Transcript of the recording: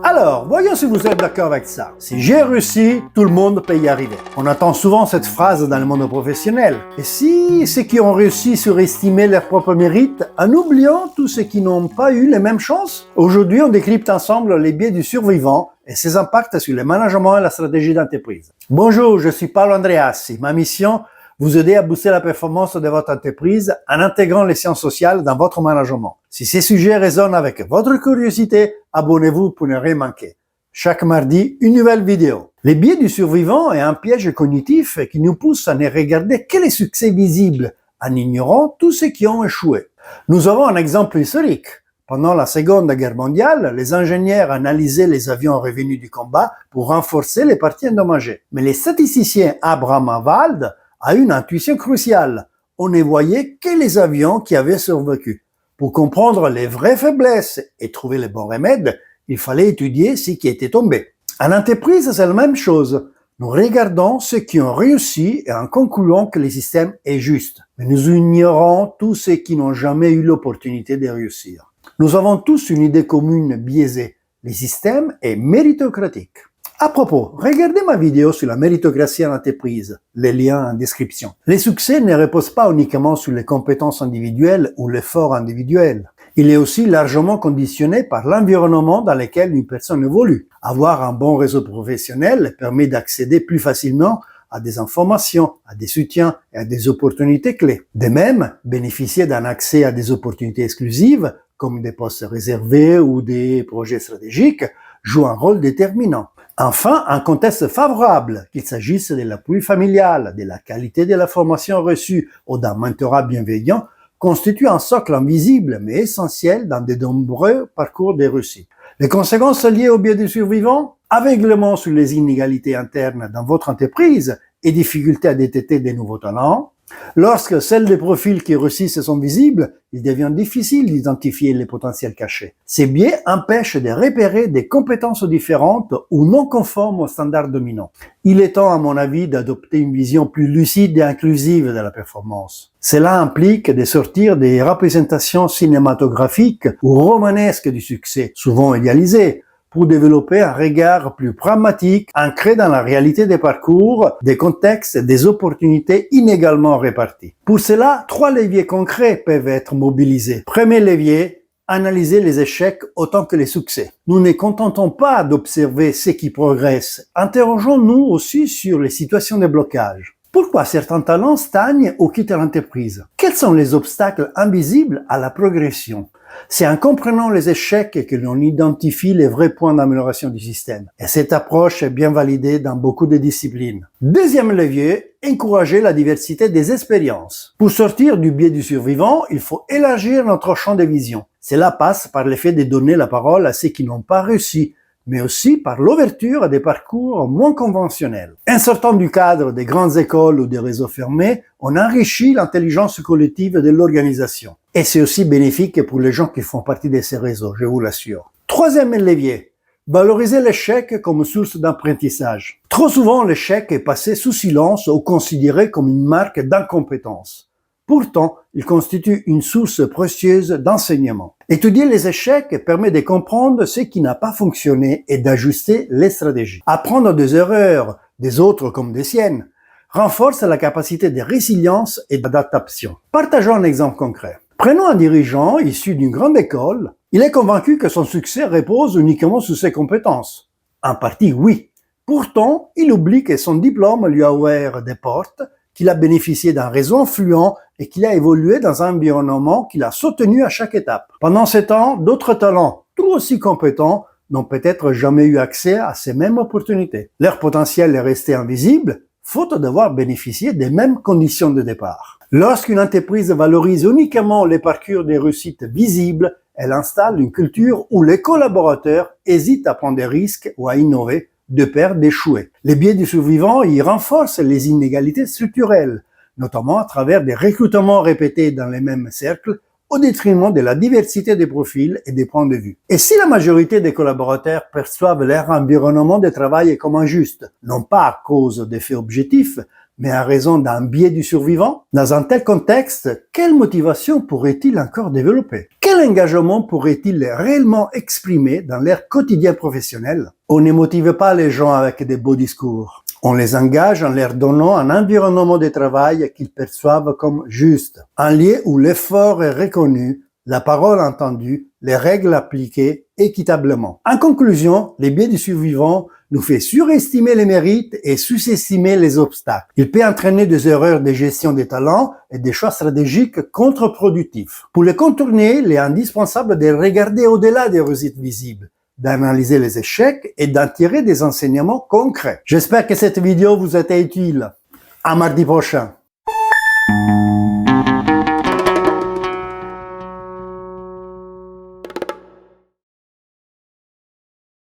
Alors, voyons si vous êtes d'accord avec ça. Si j'ai réussi, tout le monde peut y arriver. On entend souvent cette phrase dans le monde professionnel. Et si ceux qui ont réussi surestimaient leurs propres mérites en oubliant tous ceux qui n'ont pas eu les mêmes chances? Aujourd'hui, on décrypte ensemble les biais du survivant et ses impacts sur le management et la stratégie d'entreprise. Bonjour, je suis Paolo Andreassi. Ma mission, vous aider à booster la performance de votre entreprise en intégrant les sciences sociales dans votre management. Si ces sujets résonnent avec votre curiosité, abonnez-vous pour ne rien manquer. Chaque mardi, une nouvelle vidéo. Les biais du survivant est un piège cognitif qui nous pousse à ne regarder que les succès visibles en ignorant tous ceux qui ont échoué. Nous avons un exemple historique. Pendant la Seconde Guerre mondiale, les ingénieurs analysaient les avions revenus du combat pour renforcer les parties endommagées. Mais les statisticiens Abraham Wald a une intuition cruciale. On ne voyait que les avions qui avaient survécu. Pour comprendre les vraies faiblesses et trouver les bons remèdes, il fallait étudier ce qui était tombé. En entreprise, c'est la même chose. Nous regardons ceux qui ont réussi et en concluons que le système est juste. Mais nous ignorons tous ceux qui n'ont jamais eu l'opportunité de réussir. Nous avons tous une idée commune biaisée. Le système est méritocratique. À propos, regardez ma vidéo sur la méritocratie en entreprise, les liens en description. Les succès ne reposent pas uniquement sur les compétences individuelles ou l'effort individuel. Il est aussi largement conditionné par l'environnement dans lequel une personne évolue. Avoir un bon réseau professionnel permet d'accéder plus facilement à des informations, à des soutiens et à des opportunités clés. De même, bénéficier d'un accès à des opportunités exclusives, comme des postes réservés ou des projets stratégiques, joue un rôle déterminant. Enfin, un contexte favorable, qu'il s'agisse de l'appui familial, de la qualité de la formation reçue ou d'un mentorat bienveillant, constitue un socle invisible mais essentiel dans de nombreux parcours de réussite. Les conséquences liées au biais du survivant, aveuglement sur les inégalités internes dans votre entreprise et difficulté à détecter de nouveaux talents. Lorsque celles des profils qui réussissent sont visibles, il devient difficile d'identifier les potentiels cachés. Ces biais empêchent de repérer des compétences différentes ou non conformes aux standards dominants. Il est temps, à mon avis, d'adopter une vision plus lucide et inclusive de la performance. Cela implique de sortir des représentations cinématographiques ou romanesques du succès, souvent idéalisées, pour développer un regard plus pragmatique, ancré dans la réalité des parcours, des contextes, des opportunités inégalement réparties. Pour cela, 3 leviers concrets peuvent être mobilisés. Premier levier, analyser les échecs autant que les succès. Nous ne contentons pas d'observer ce qui progresse. Interrogeons-nous aussi sur les situations de blocage. Pourquoi certains talents stagnent ou quittent l'entreprise? Quels sont les obstacles invisibles à la progression? C'est en comprenant les échecs que l'on identifie les vrais points d'amélioration du système. Et cette approche est bien validée dans beaucoup de disciplines. Deuxième levier, encourager la diversité des expériences. Pour sortir du biais du survivant, il faut élargir notre champ de vision. Cela passe par l'effet de donner la parole à ceux qui n'ont pas réussi, mais aussi par l'ouverture à des parcours moins conventionnels. En sortant du cadre des grandes écoles ou des réseaux fermés, on enrichit l'intelligence collective de l'organisation. Et c'est aussi bénéfique pour les gens qui font partie de ces réseaux, je vous l'assure. Troisième levier, valoriser l'échec comme source d'apprentissage. Trop souvent, l'échec est passé sous silence ou considéré comme une marque d'incompétence. Pourtant, il constitue une source précieuse d'enseignement. Étudier les échecs permet de comprendre ce qui n'a pas fonctionné et d'ajuster les stratégies. Apprendre des erreurs des autres comme des siennes renforce la capacité de résilience et d'adaptation. Partageons un exemple concret. Prenons un dirigeant issu d'une grande école. Il est convaincu que son succès repose uniquement sur ses compétences. En partie, oui. Pourtant, il oublie que son diplôme lui a ouvert des portes, qu'il a bénéficié d'un réseau influent et qu'il a évolué dans un environnement qu'il a soutenu à chaque étape. Pendant ce temps, d'autres talents, tout aussi compétents, n'ont peut-être jamais eu accès à ces mêmes opportunités. Leur potentiel est resté invisible, faute d'avoir bénéficié des mêmes conditions de départ. Lorsqu'une entreprise valorise uniquement les parcours des réussites visibles, elle installe une culture où les collaborateurs hésitent à prendre des risques ou à innover de peur d'échouer. Les biais du survivant y renforcent les inégalités structurelles, notamment à travers des recrutements répétés dans les mêmes cercles, au détriment de la diversité des profils et des points de vue. Et si la majorité des collaborateurs perçoivent leur environnement de travail comme injuste, non pas à cause des faits objectifs, mais en raison d'un biais du survivant? Dans un tel contexte, quelle motivation pourrait-il encore développer? Quel engagement pourrait-il réellement exprimer dans leur quotidien professionnel? On ne motive pas les gens avec des beaux discours. On les engage en leur donnant un environnement de travail qu'ils perçoivent comme juste, un lieu où l'effort est reconnu, la parole entendue, les règles appliquées équitablement. En conclusion, les biais du survivant nous fait surestimer les mérites et sous-estimer les obstacles. Il peut entraîner des erreurs de gestion des talents et des choix stratégiques contre-productifs. Pour les contourner, il est indispensable de regarder au-delà des réussites visibles, d'analyser les échecs et d'en tirer des enseignements concrets. J'espère que cette vidéo vous a été utile. À mardi prochain.